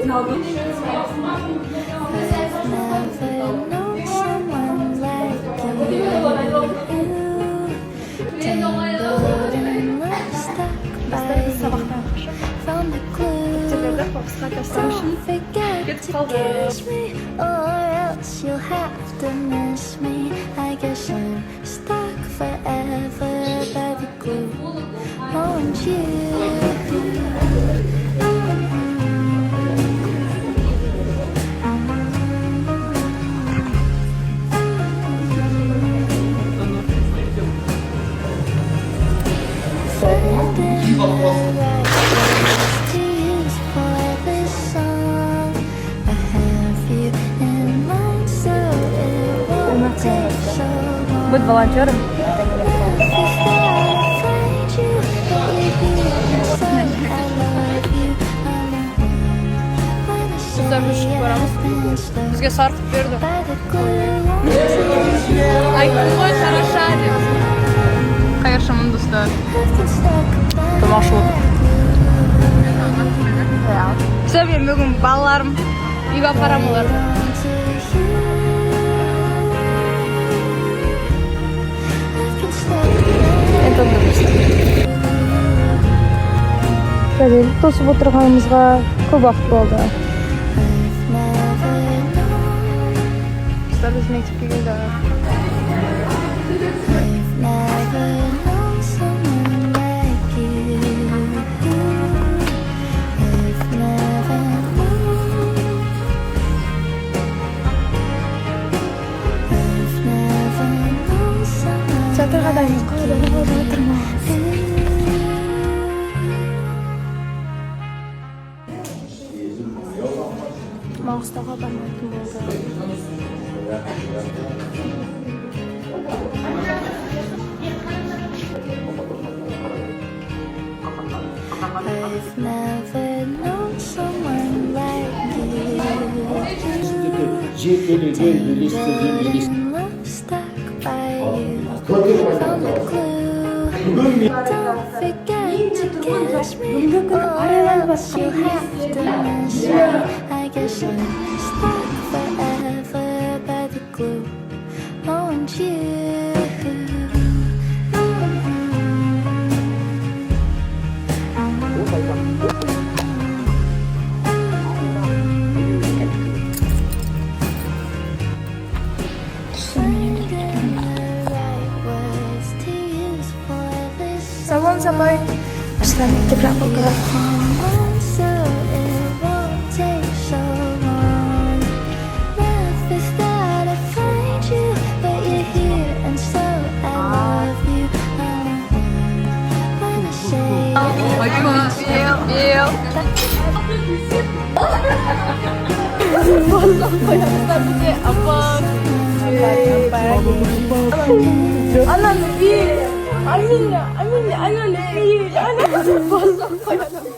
known someone like you. Tangled in love, stuck by you. Found the clue. Don't forget to kiss me, or else you'll have to miss me. I guess I'm stuck forever by the glue on you. Быть волонтером. Бізге сарқып берді. Айттым ғой шараша деп. Қайыршымын достар. Тамашылық. Все, мен бүгін балаларым үйге апарам олар. Тосып отырғанымызға көп уақыт болды. Біздер біз мектепке келді. Театрға дайындық. Маңғыстауға бармайтын болды. I've never known someone like you. Tangled in love, stuck by you. Found the clue. Don't forget to kiss me, or else you'll have to miss me. I guess I'm stuck forever by the glue on you. Салон забай. Пошла мектеп жабылды. Ana lebih, Amina lebih, Ana lebih, Ana lebih.